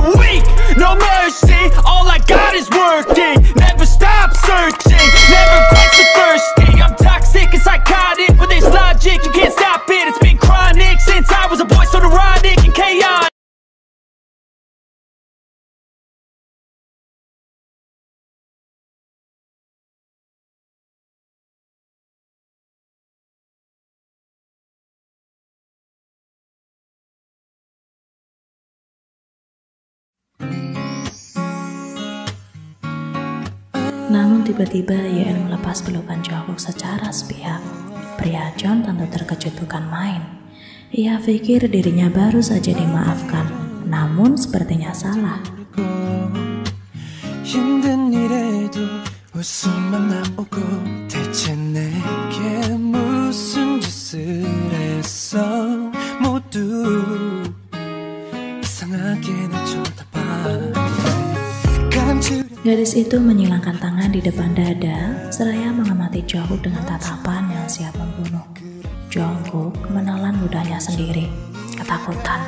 you're weak, no mercy. All I got is working, never stop searching, never quench the thirsty. I'm toxic and psychotic, but there's logic, you can't stop it. It's been chronic since I was a boy, so neurotic and chaotic. Namun tiba-tiba YN melepas pelukan Jungkook secara sepihak. Pria John tentu terkejut bukan main. Ia pikir dirinya baru saja dimaafkan, namun sepertinya salah. Gadis itu menyilangkan tangan di depan dada, seraya mengamati Jungkook dengan tatapan yang siap membunuh. Jungkook menelan ludahnya sendiri, ketakutan.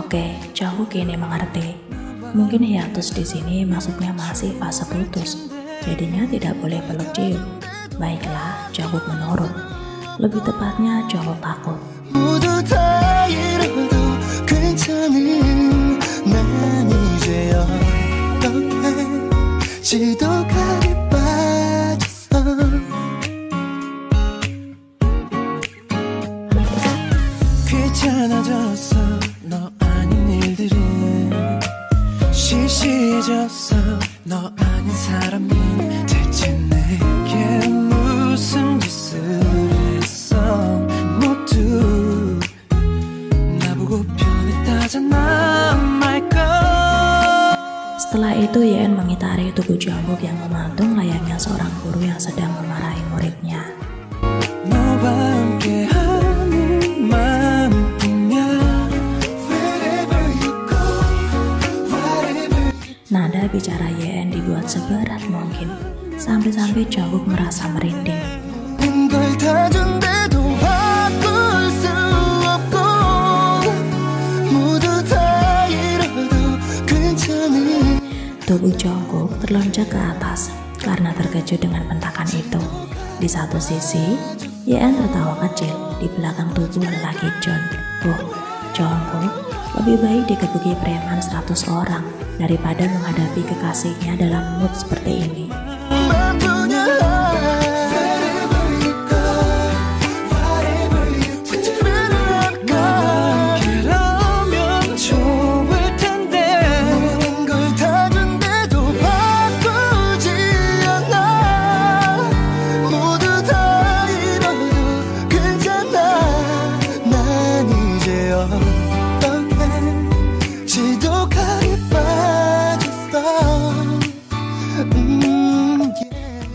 Oke, Jungkook kini mengerti. Mungkin hiatus di sini maksudnya masih fase putus, jadinya tidak boleh peluk cium. Baiklah, Jungkook menurut. Lebih tepatnya Jungkook takut. Setelah itu YN mengitari tubuh Jungkook yang memantung layaknya seorang guru yang sedang memarahi muridnya. Nada bicara YN dibuat seberat mungkin, sampai-sampai Jungkook merasa merinding. Tubuh Jungkook terlonjak ke atas karena terkejut dengan bentakan itu. Di satu sisi, YN tertawa kecil di belakang tubuh lelaki John. Jungkook lebih baik dikebuki preman 100 orang daripada menghadapi kekasihnya dalam mood seperti ini.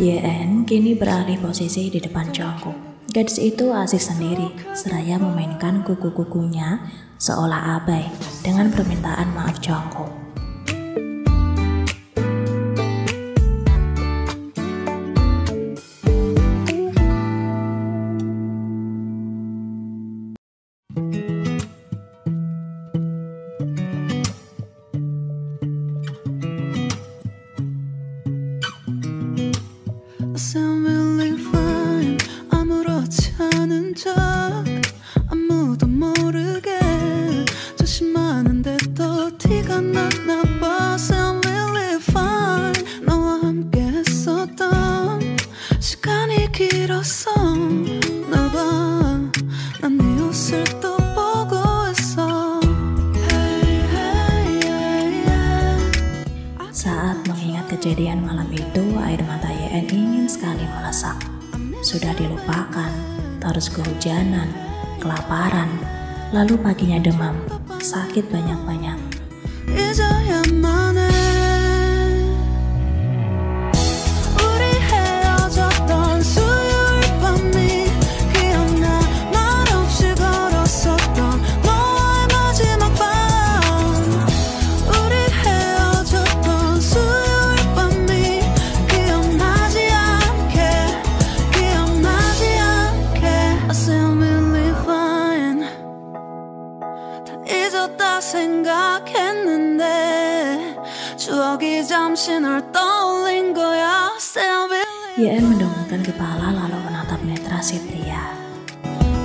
YN kini beralih posisi di depan Jungkook. Gadis itu asik sendiri, seraya memainkan kuku-kukunya seolah abai dengan permintaan maaf Jungkook. 아무도 모르게 조심하는데 또 티가 났나 봐. Sound really fine. 너와 함께 했었던 시간이 길었어. 나 봐, 난 네 옷을 또 보고 있어. Saat mengingat kejadian malam itu, air mata YN ingin sekali melesak. Sudah dilupakan, terus kehujanan, kelaparan, lalu paginya demam, sakit banyak-banyak. 기억이 잠시 널 떠올린 거야. YN mendongakkan kepala lalu menatap netra Cynthia.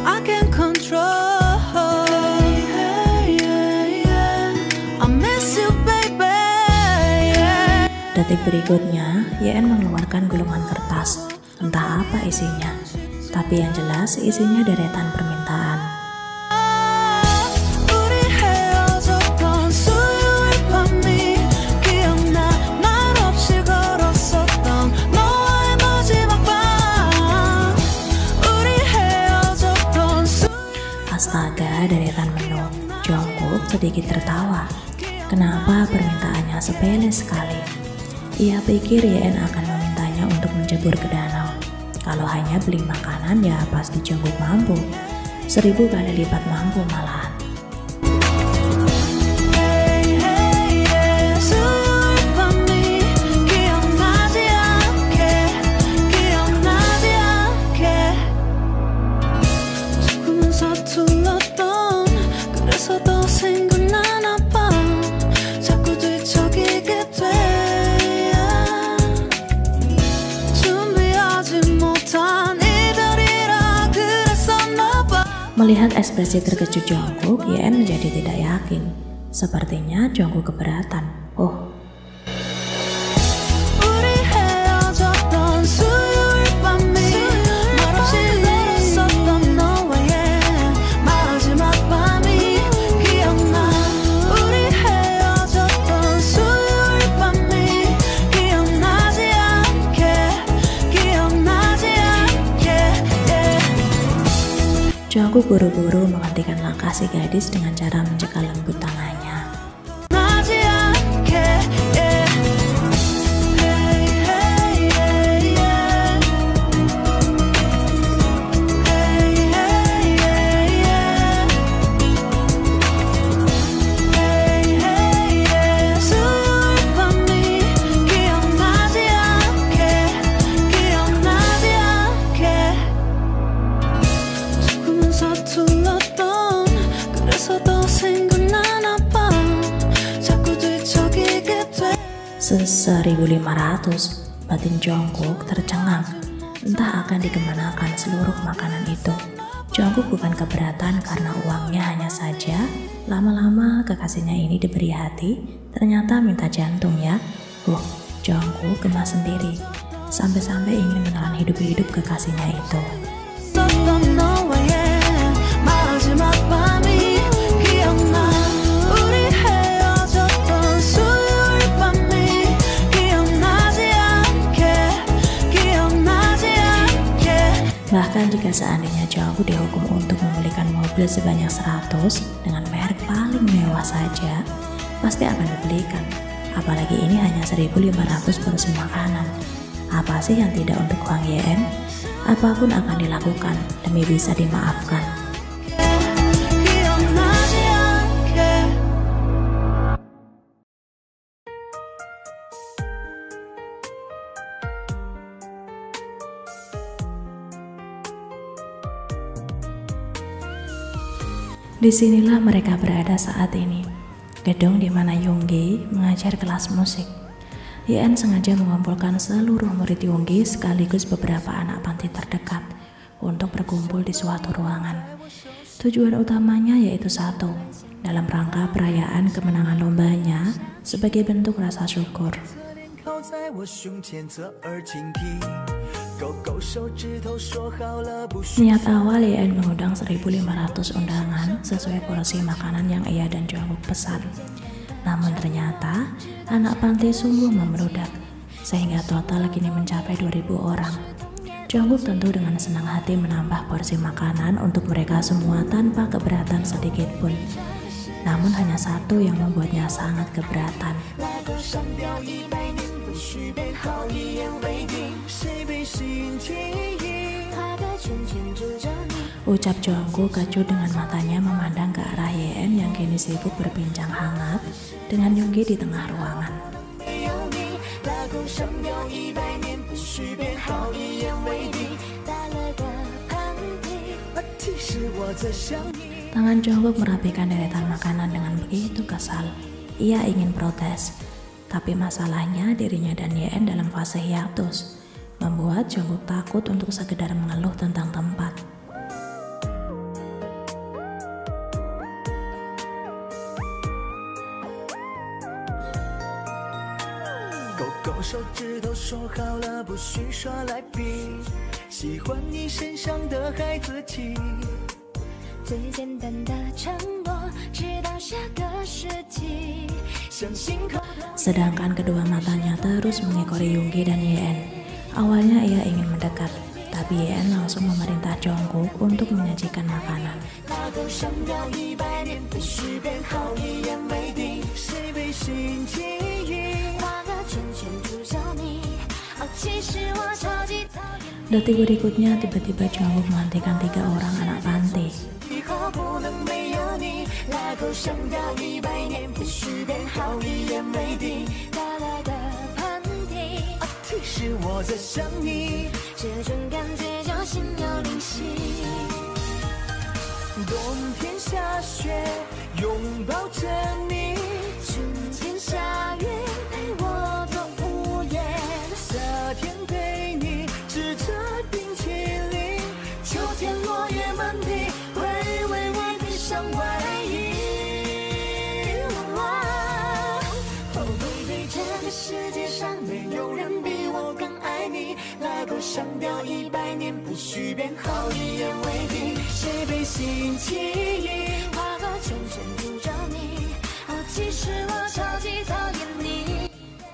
I can't control. I miss you, baby. Detik berikutnya, YN mengeluarkan gulungan kertas. Entah apa isinya, tapi yang jelas isinya deretan permintaan. Astaga, deretan menu. Jungkook sedikit tertawa. Kenapa permintaannya sepele sekali? Ia pikir YN akan memintanya untuk menjebur ke danau. Kalau hanya beli makanan ya pasti Jungkook mampu. 1000 kali lipat mampu malahan. Melihat ekspresi terkejut Jungkook, YN menjadi tidak yakin. Sepertinya Jungkook keberatan. Oh, Jungkook buru-buru menghentikan langkah si gadis dengan cara mencekal lembut tangannya. Se-1500, batin Jungkook tercengang. Entah akan dikemanakan seluruh makanan itu. Jungkook bukan keberatan karena uangnya, hanya saja lama-lama kekasihnya ini diberi hati, ternyata minta jantung ya. Jungkook gemas sendiri, sampai-sampai ingin menelan hidup-hidup kekasihnya itu. Bahkan jika seandainya Jungkook dihukum untuk membelikan mobil sebanyak 100 dengan merek paling mewah saja, pasti akan dibelikan. Apalagi ini hanya 1500 porsi makanan. Apa sih yang tidak untuk uang YN? Apapun akan dilakukan demi bisa dimaafkan. Disinilah mereka berada saat ini, gedung di mana Yoongi mengajar kelas musik. YN sengaja mengumpulkan seluruh murid Yoongi sekaligus beberapa anak panti terdekat untuk berkumpul di suatu ruangan. Tujuan utamanya yaitu satu, dalam rangka perayaan kemenangan lombanya sebagai bentuk rasa syukur. Niat awal YN mengundang 1500 undangan sesuai porsi makanan yang ia dan Jungkook pesan. Namun ternyata anak panti sungguh membludak, sehingga total kini mencapai 2000 orang. Jungkook tentu dengan senang hati menambah porsi makanan untuk mereka semua tanpa keberatan sedikit pun. Namun hanya satu yang membuatnya sangat keberatan. Ucap Jungkook kecut dengan matanya memandang ke arah YN yang kini sibuk berbincang hangat dengan Yoongi di tengah ruangan. Tangan Jungkook merapikan deretan makanan dengan begitu kesal. Ia ingin protes, Tapi masalahnya dirinya dan Yeon dalam fase hiatus, membuat Jungkook takut untuk sekedar mengeluh tentang tempat. Sedangkan kedua matanya terus mengekori Yoongi dan Yeon. Awalnya ia ingin mendekat, tapi Yeon langsung memerintah Jungkook untuk menyajikan makanan. Detik berikutnya tiba-tiba Jungkook menghentikan 3 orang anak panti.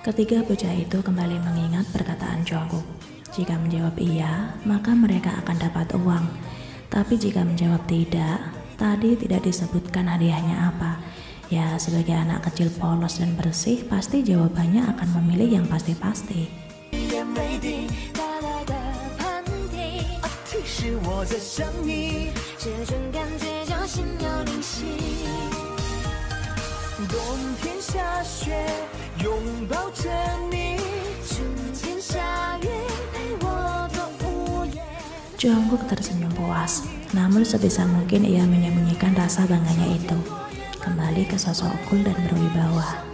Ketiga bocah itu kembali mengingat perkataan Jungkook. Jika menjawab iya, maka mereka akan dapat uang. Tapi jika menjawab tidak, tadi tidak disebutkan hadiahnya apa. Ya, sebagai anak kecil polos dan bersih, pasti jawabannya akan memilih yang pasti-pasti. Jungkook tersenyum puas, namun sebisa mungkin ia menyembunyikan rasa bangganya itu. Kembali ke sosok cool dan berwibawa.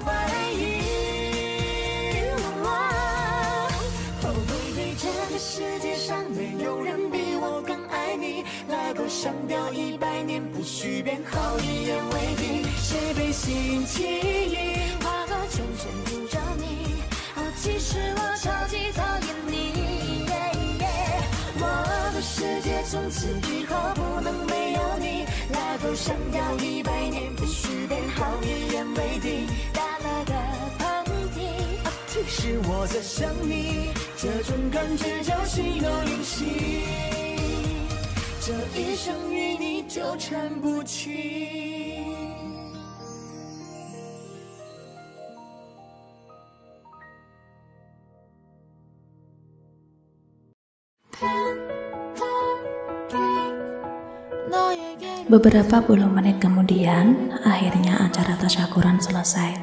Beberapa puluh menit kemudian, akhirnya acara tasyakuran selesai.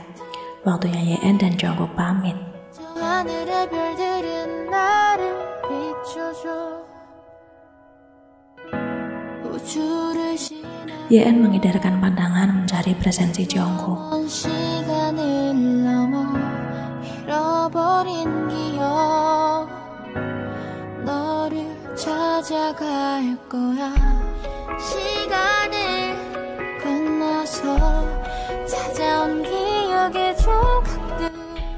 Waktunya Yeon dan Jungkook pamit. Yeon mengedarkan pandangan mencari presensi Jungkook.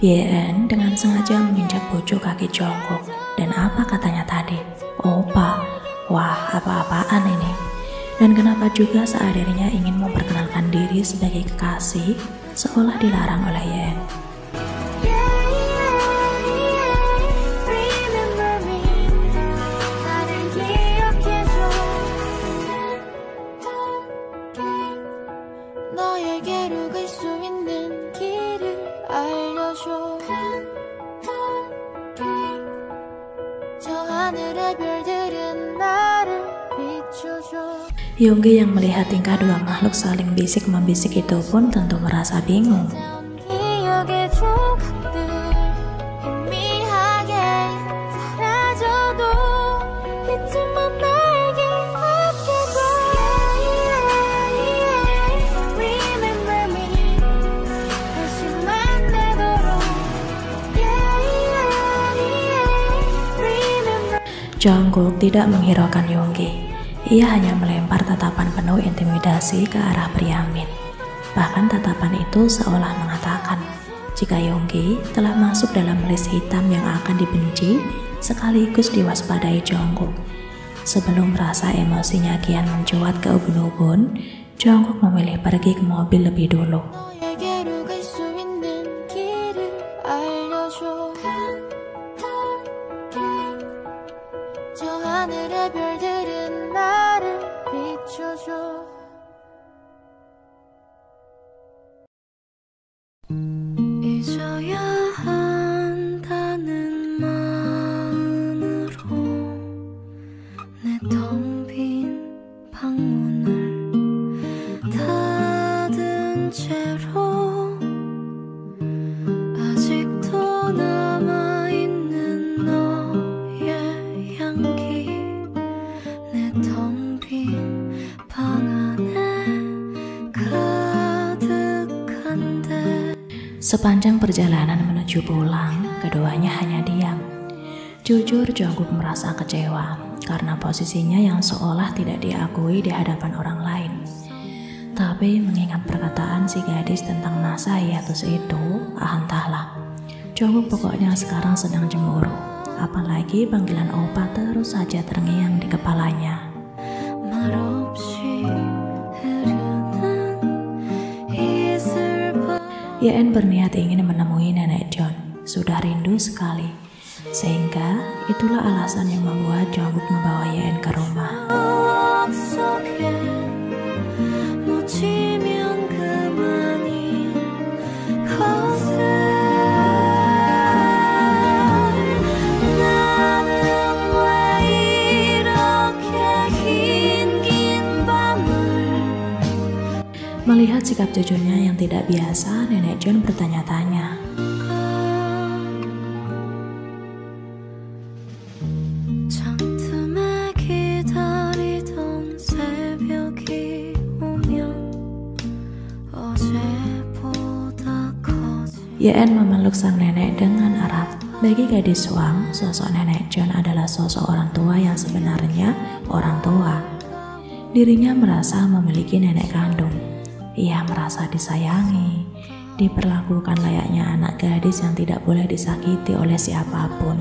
Yeon dengan sengaja menginjak bujuk kaki Jungkook. Dan apa katanya tadi? Opa, wah apa-apaan ini? Dan kenapa juga saat dirinya ingin memperkenalkan diri sebagai kekasih, seolah dilarang oleh Yeon. Yoongi yang melihat tingkah dua makhluk saling bisik-membisik itu pun tentu merasa bingung. Jungkook tidak menghiraukan Yoongi. Ia hanya melempar tatapan penuh intimidasi ke arah pria Min. Bahkan tatapan itu seolah mengatakan jika Yoongi telah masuk dalam list hitam yang akan dibenci sekaligus diwaspadai Jungkook. Sebelum rasa emosinya kian mencuat ke ubun-ubun, Jungkook memilih pergi ke mobil lebih dulu. 잊어야 한다는 마음으로 내 텅 빈 방문을 닫은 채로 아직도 남아있는 너의 향기 내 텅 빈 방 안에 가득한데. Sepanjang perjalanan menuju pulang, keduanya hanya diam. Jujur, Jungkook merasa kecewa karena posisinya yang seolah tidak diakui di hadapan orang lain. Tapi mengingat perkataan si gadis tentang masa hiatus itu, entahlah. Jungkook pokoknya sekarang sedang cemburu. Apalagi panggilan oppa terus saja terngiang di kepalanya. Yeon berniat ingin menemui nenek John. Sudah rindu sekali. Sehingga itulah alasan yang membuat Jungkook membawa Yeon ke rumah. Melihat sikap cucunya yang tidak biasa, nenek John bertanya-tanya. Yeon memeluk sang nenek dengan erat. Bagi gadis Hwang, sosok nenek John adalah sosok orang tua yang sebenarnya orang tua. Dirinya merasa memiliki nenek kandung. Ia merasa disayangi, diperlakukan layaknya anak gadis yang tidak boleh disakiti oleh siapapun.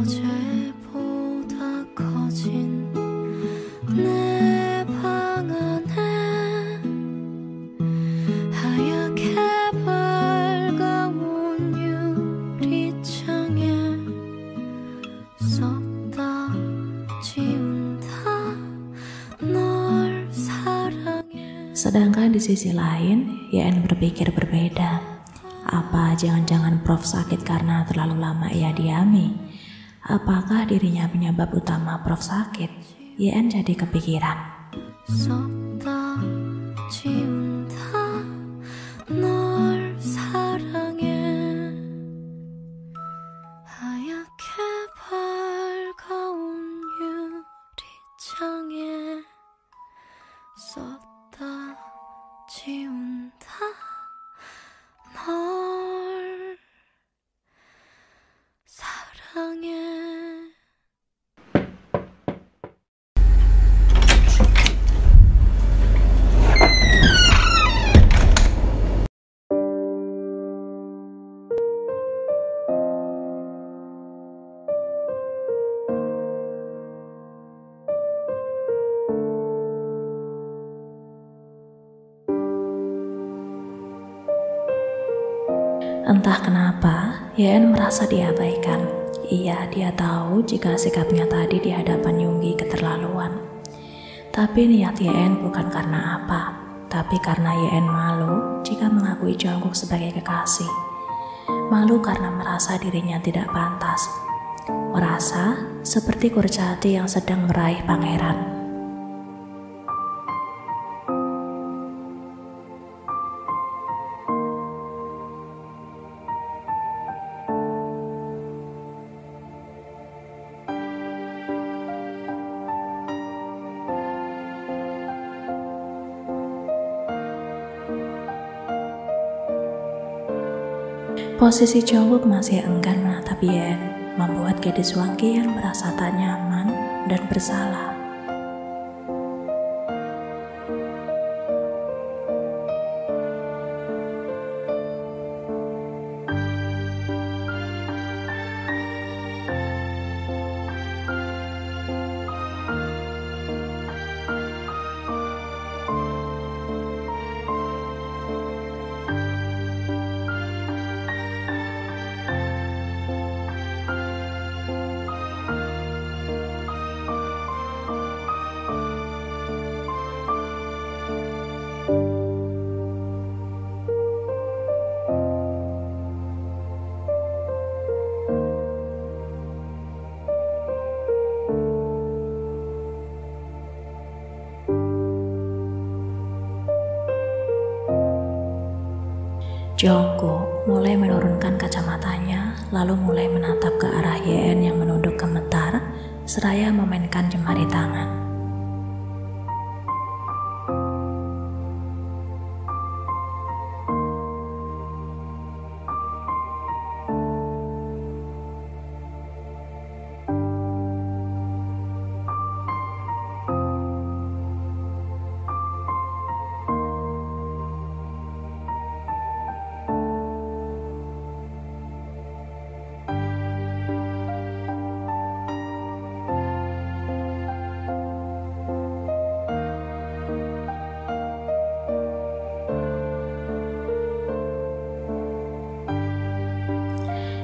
어제보다 커진 내 방 안에 하얗게 밝아온 유리창에 썼다 지운다 널 사랑해. Sedangkan di sisi lain, Yeon berpikir berbeda. Apa jangan-jangan Prof sakit karena terlalu lama ia diami? Apakah dirinya penyebab utama Prof sakit? Yeon jadi kepikiran. 썼다 지운다 널 사랑해. 하얗게 밝아온 유리창에 썼다 지운다 널 사랑해. Entah kenapa, Yeon merasa diabaikan. Iya, dia tahu jika sikapnya tadi di hadapan Yoongi keterlaluan. Tapi niat Yeon bukan karena apa, tapi karena Yeon malu jika mengakui Jungkook sebagai kekasih. Malu karena merasa dirinya tidak pantas. Merasa seperti kurcaci yang sedang meraih pangeran. Posisi Jungkook masih enggan menatap Yeon, membuat gadis Wangki yang merasa tak nyaman dan bersalah. Jungkook mulai menurunkan kacamatanya, lalu mulai menatap ke arah Yeon yang menunduk gemetar, seraya memainkan jemari tangan.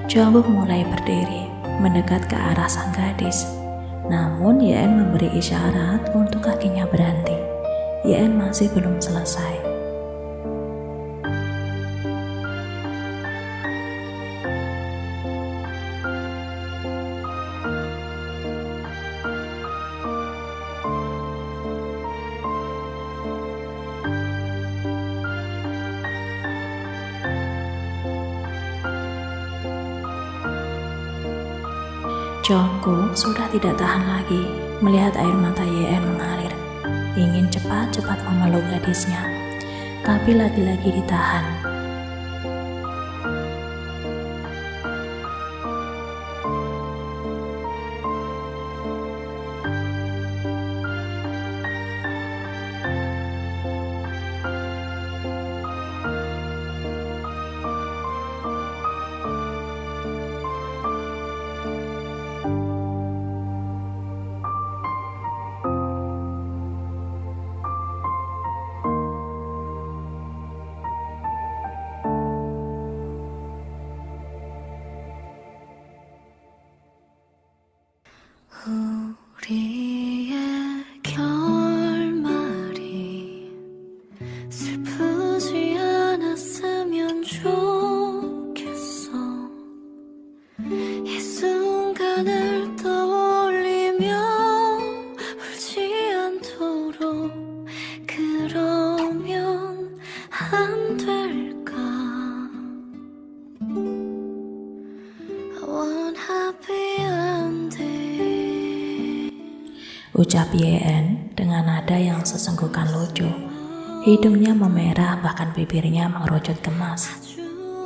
Jungkook mulai berdiri, mendekat ke arah sang gadis. Namun Yeon memberi isyarat untuk kakinya berhenti. Yeon masih belum selesai. Jungkook sudah tidak tahan lagi melihat air mata Yeon mengalir. Ingin cepat-cepat memeluk gadisnya, tapi lagi-lagi ditahan. 우리의 결말이 슬프지 않았으면 좋겠어. 이 순간을 떠올리며 울지 않도록 그러면 안 될까. I want happy ending. Ucap Yeon dengan nada yang sesenggukan lucu. Hidungnya memerah, bahkan bibirnya mengerucut gemas.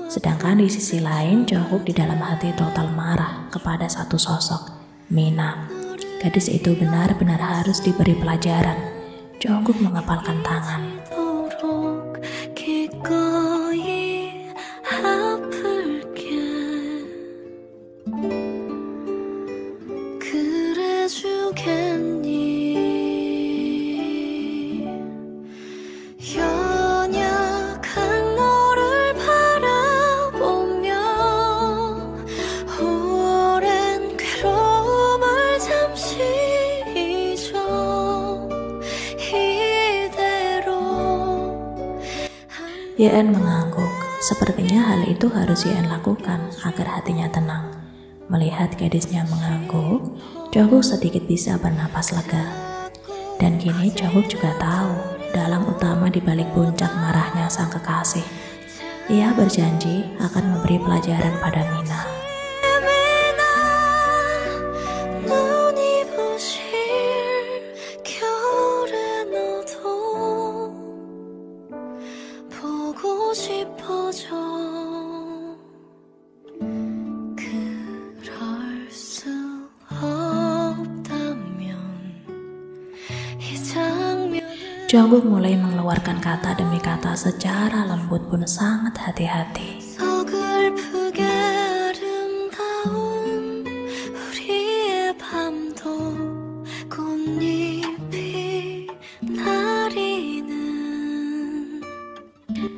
Sedangkan di sisi lain, Jungkook di dalam hati total marah kepada satu sosok, Mina. Gadis itu benar-benar harus diberi pelajaran. Jungkook mengepalkan tangan. 연약한 너를 바라보며 Yeon mengangguk. Sepertinya hal itu harus Yeon lakukan agar hatinya tenang. Melihat gadisnya mengangguk, Jungkook sedikit bisa bernapas lega. Dan kini Jungkook juga tahu dalang utama di balik puncak marahnya sang kekasih. Ia berjanji akan memberi pelajaran pada Mina. Jungkook mulai mengeluarkan kata demi kata secara lembut pun sangat hati-hati.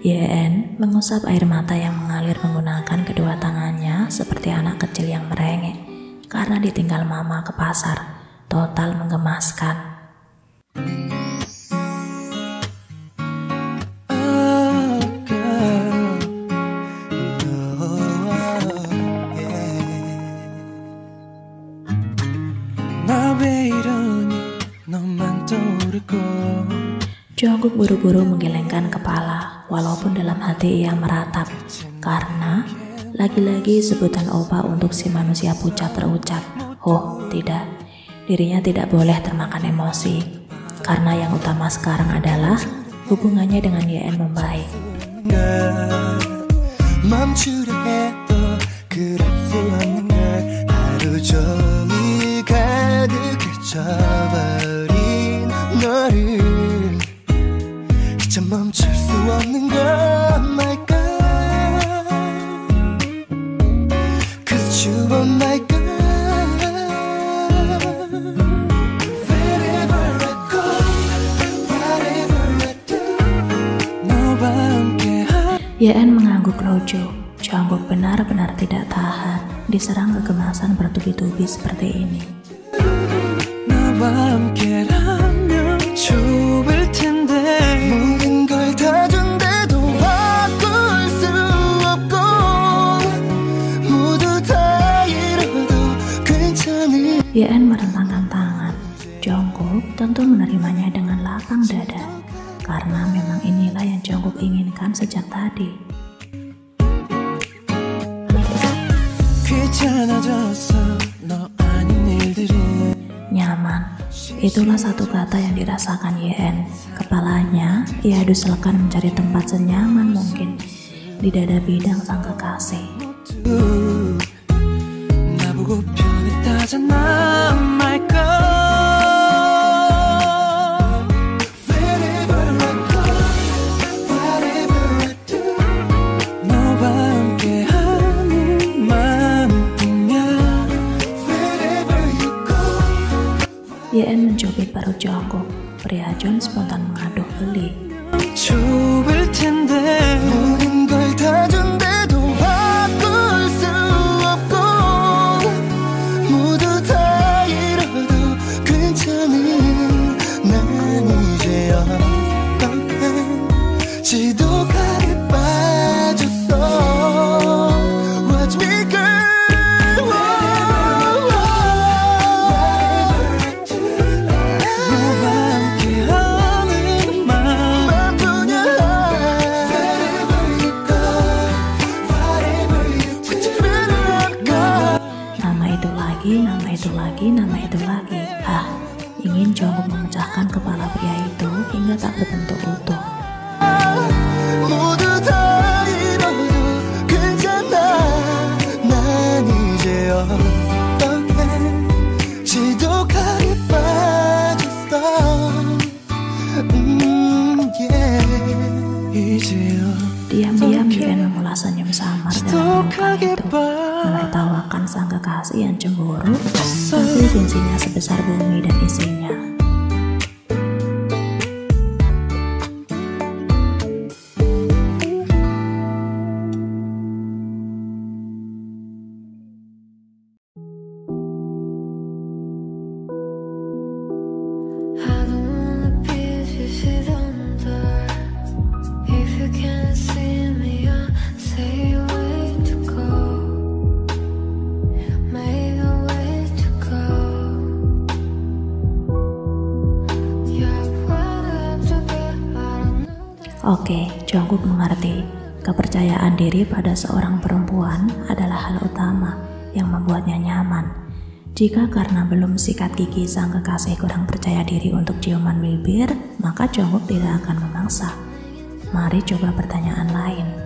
Yeon mengusap air mata yang mengalir menggunakan kedua tangannya seperti anak kecil yang merengek karena ditinggal mama ke pasar. Total menggemaskan. Jungkook buru-buru menggelengkan kepala, walaupun dalam hati ia meratap, karena lagi-lagi sebutan opa untuk si manusia pucat terucap. Oh, tidak, dirinya tidak boleh termakan emosi, karena yang utama sekarang adalah hubungannya dengan Yeon membaik. 멈출 수 없는 건 my God, 'cause you are my God. Wherever I go, whatever I do, 너와 함께한. Yeon mengangguk lucu. Jungkook benar-benar tidak tahan diserang kegemasan bertubi-tubi seperti ini. 너와 함께라면 좋을 텐데. Yeon merentangkan tangan. Jungkook tentu menerimanya dengan lapang dada, karena memang inilah yang Jungkook inginkan sejak tadi. Nyaman, itulah satu kata yang dirasakan Yeon. Kepalanya ia duselkan mencari tempat senyaman mungkin di dada bidang sang kekasih. My God, wherever I go, whatever I do, 너와 함께하는 마음뿐이야. Wherever you go. Yeon mencubit perut Jungkook. Pria John spontan mengaduh geli. 좋을 텐데 모든 걸 다 준대도 바꿀 수 없고 모두 다 잃어도 괜찮은 난 이제 어떡해 지독하게 빠졌어. Watch me girl, 너와 함께하는 마음뿐이야. Wherever you go, whatever you do, wherever I go. Nama itu lagi, nama itu lagi, nama itu lagi. Ah, ingin Jungkook memecahkan kepala pria itu hingga tak berbentuk utuh. 모두 다 잃어도 괜찮아. 난 이제 어떡해 지독하게 빠졌어. Yeah. 이제 Diam-diam Yeon mengulas senyum samar dalam muka itu, menertawakan sang kekasih yang cemburu, tapi gengsinya sebesar bumi dan isinya. I don't wanna be vivid under if you can't see. Oke, Jungkook mengerti. Kepercayaan diri pada seorang perempuan adalah hal utama yang membuatnya nyaman. Jika karena belum sikat gigi sang kekasih kurang percaya diri untuk ciuman bibir, maka Jungkook tidak akan memaksa. Mari coba pertanyaan lain.